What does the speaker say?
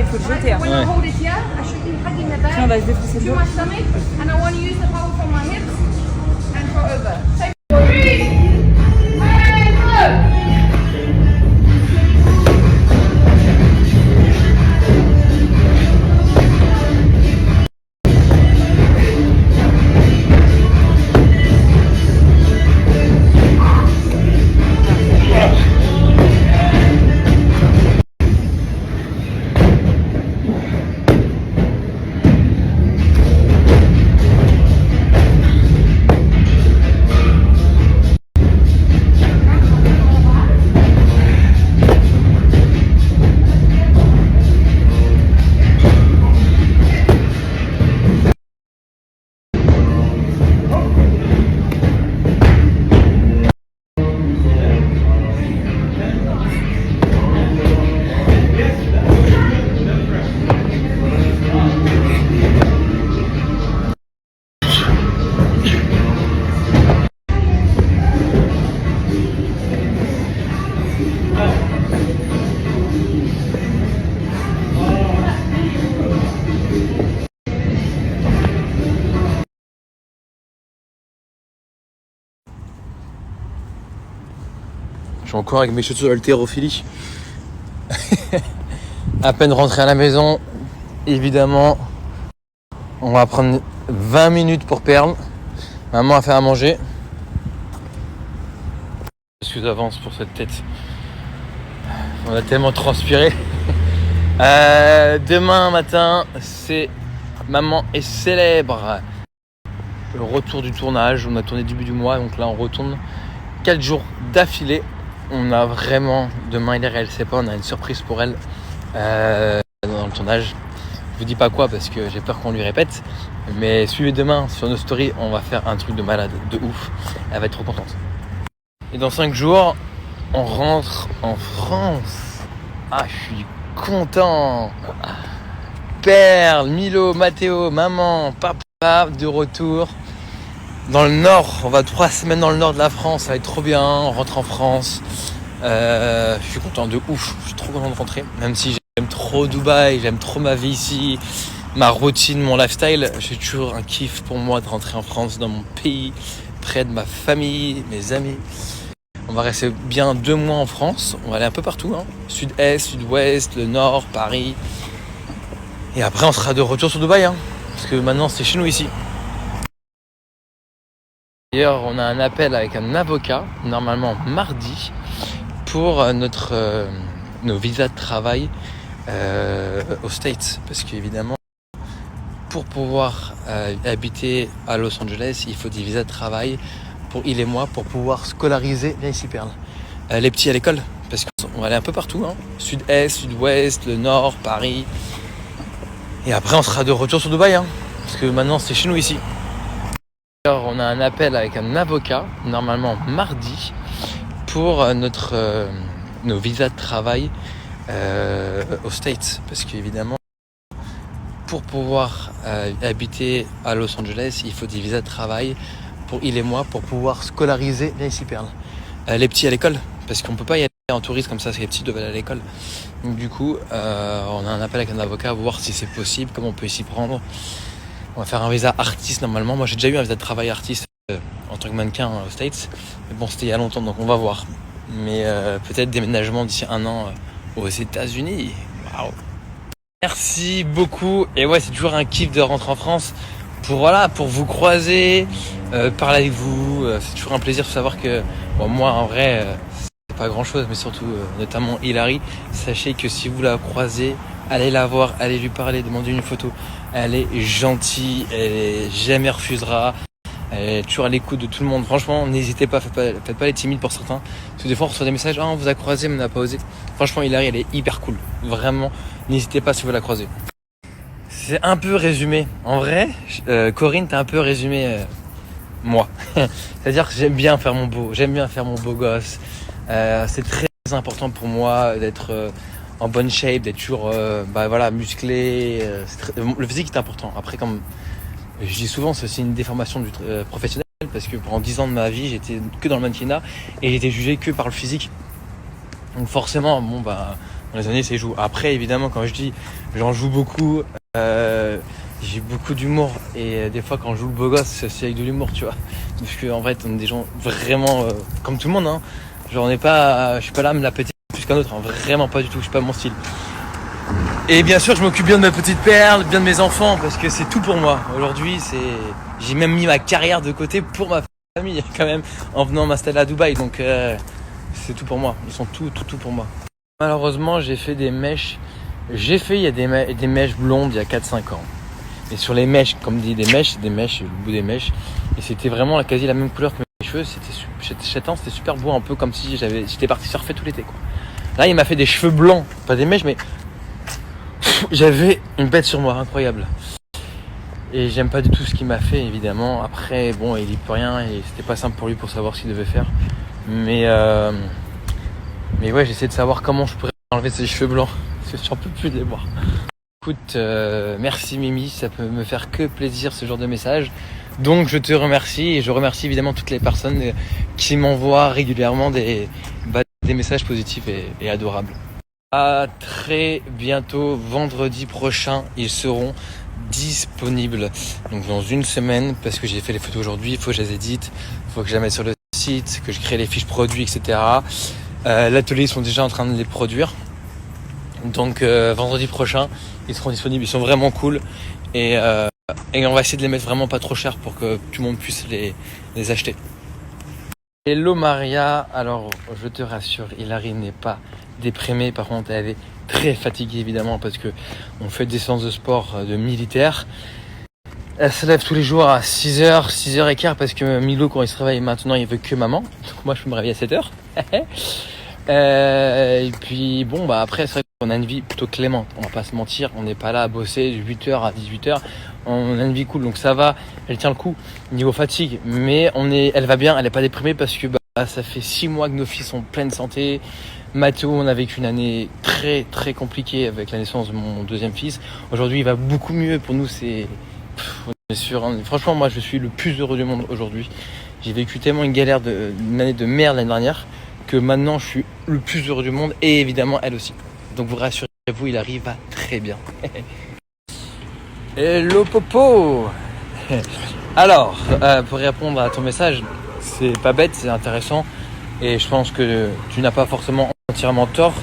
faut le jeter. Hein. Ouais. Tiens, on va se défoncer le dos. Je suis encore avec mes chaussures d'haltérophilie. À peine rentré à la maison, évidemment, on va prendre 20 minutes pour Perle. Maman a fait à manger. Excuse d'avance pour cette tête. On a tellement transpiré. Demain matin, c'est Maman est célèbre. Le retour du tournage. On a tourné début du mois, donc là on retourne 4 jours d'affilée. On a vraiment, demain elle sait pas, on a une surprise pour elle dans le tournage. Je vous dis pas quoi parce que j'ai peur qu'on lui répète. Mais suivez demain sur nos stories, on va faire un truc de malade, de ouf. Elle va être trop contente. Et dans 5 jours, on rentre en France. Ah, je suis content. Perle, Milo, Mathéo, maman, papa de retour. Dans le nord, on va 3 semaines dans le nord de la France, ça va être trop bien, on rentre en France. Je suis content de ouf, je suis trop content de rentrer. Même si j'aime trop Dubaï, j'aime trop ma vie ici, ma routine, mon lifestyle. J'ai toujours un kiff pour moi de rentrer en France, dans mon pays, près de ma famille, mes amis. On va rester bien 2 mois en France, on va aller un peu partout, hein. Sud-Est, Sud-Ouest, le Nord, Paris. Et après on sera de retour sur Dubaï, hein, parce que maintenant c'est chez nous ici. D'ailleurs, on a un appel avec un avocat, normalement mardi, pour nos visas de travail aux States. Parce qu'évidemment, pour pouvoir habiter à Los Angeles, il faut des visas de travail pour il et moi, pour pouvoir scolariser, viens ici Perle, les petits à l'école. Parce qu'on va aller un peu partout, hein. Sud-Est, Sud-Ouest, le Nord, Paris. Et après, on sera de retour sur Dubaï, hein, parce que maintenant, c'est chez nous ici. On a un appel avec un avocat, normalement mardi, pour nos visas de travail aux States. Parce qu'évidemment, pour pouvoir habiter à Los Angeles, il faut des visas de travail pour il et moi, pour pouvoir scolariser, viens ici Perle, les petits à l'école. Parce qu'on peut pas y aller en tourisme comme ça, c'est les petits doivent aller à l'école. Donc du coup, on a un appel avec un avocat, voir si c'est possible, comment on peut s'y prendre. On va faire un visa artiste normalement. Moi j'ai déjà eu un visa de travail artiste en tant que mannequin aux States. Mais bon, c'était il y a longtemps, donc on va voir. Mais peut-être déménagement d'ici 1 an aux États-Unis. Waouh. Merci beaucoup. Et ouais, c'est toujours un kiff de rentrer en France pour vous croiser, parler avec vous. C'est toujours un plaisir de savoir que moi en vrai c'est pas grand chose, mais surtout notamment Hilary. Sachez que si vous la croisez, allez la voir, allez lui parler, demandez une photo. Elle est gentille, elle jamais refusera. Elle est toujours à l'écoute de tout le monde. Franchement, n'hésitez pas, faites pas les timides pour certains. Parce que des fois, on reçoit des messages, on vous a croisé, mais on n'a pas osé. Franchement, Hilary, elle est hyper cool. Vraiment, n'hésitez pas si vous la croisez. C'est un peu résumé. En vrai, Corinne, t'as un peu résumé moi. C'est-à-dire que j'aime bien faire mon beau gosse. C'est très important pour moi d'être en bonne shape, d'être toujours musclé. Le physique est important. Après, comme je dis souvent, c'est aussi une déformation du professionnel, parce que pendant 10 ans de ma vie, j'étais que dans le mannequinat et j'étais jugé que par le physique. Donc forcément, dans les années c'est joue. Après évidemment quand je dis j'en joue beaucoup, j'ai beaucoup d'humour et des fois quand je joue le beau gosse c'est aussi avec de l'humour, tu vois. Parce qu'en fait on est des gens vraiment comme tout le monde, hein. Genre je suis pas là à me la péter plus qu'un autre, hein. Vraiment pas du tout, je suis pas mon style. Et bien sûr je m'occupe bien de ma petite perle, bien de mes enfants parce que c'est tout pour moi. Aujourd'hui j'ai même mis ma carrière de côté pour ma famille quand même en venant m'installer à Dubaï, donc c'est tout pour moi, ils sont tout pour moi. Malheureusement j'ai fait des mèches, il y a des mèches blondes il y a 4-5 ans. Et sur les mèches, comme dit des mèches, c'est des mèches, le bout des mèches. Et c'était vraiment quasi la même couleur que mes cheveux, c'était super beau, un peu comme si j'étais parti surfer tout l'été, quoi. Là il m'a fait des cheveux blancs, pas des mèches mais j'avais une bête sur moi, incroyable. Et j'aime pas du tout ce qu'il m'a fait évidemment. Après bon il dit plus rien et c'était pas simple pour lui pour savoir ce qu'il devait faire. Mais ouais, j'essaie de savoir comment je pourrais enlever ses cheveux blancs. Parce que j'en peux plus de les voir. Écoute, merci Mimi, ça peut me faire que plaisir ce genre de message. Donc je te remercie et je remercie évidemment toutes les personnes qui m'envoient régulièrement des messages positifs et adorables. À très bientôt, vendredi prochain, ils seront disponibles. Donc dans une semaine, parce que j'ai fait les photos aujourd'hui, il faut que je les édite, il faut que je les mette sur le site, que je crée les fiches produits, etc. L'atelier, ils sont déjà en train de les produire. Donc vendredi prochain, ils seront disponibles. Ils sont vraiment cool. Et on va essayer de les mettre vraiment pas trop cher pour que tout le monde puisse les acheter. Hello Maria, alors je te rassure, Hilary n'est pas déprimée. Par contre, elle est très fatiguée évidemment parce que on fait des séances de sport de militaire. Elle se lève tous les jours à 6h, 6h15 parce que Milo, quand il se réveille maintenant, il veut que maman. Donc moi, je peux me réveiller à 7h. Et puis bon, bah après, c'est vrai qu'on a une vie plutôt clémente. On va pas se mentir, on n'est pas là à bosser de 8h à 18h. On a une vie cool, donc ça va. Elle tient le coup niveau fatigue, mais elle va bien. Elle est pas déprimée parce que ça fait 6 mois que nos filles sont pleines de santé. Mathéo, on a vécu une année très très compliquée avec la naissance de mon deuxième fils. Aujourd'hui, il va beaucoup mieux. Pour nous, on est sûr, hein. Franchement, moi, je suis le plus heureux du monde aujourd'hui. J'ai vécu tellement une galère une année de merde l'année dernière que maintenant, je suis le plus heureux du monde et évidemment, elle aussi. Donc, vous rassurez-vous, il arrive va très bien. Hello Popo. Alors, pour répondre à ton message, c'est pas bête, c'est intéressant et je pense que tu n'as pas forcément entièrement tort.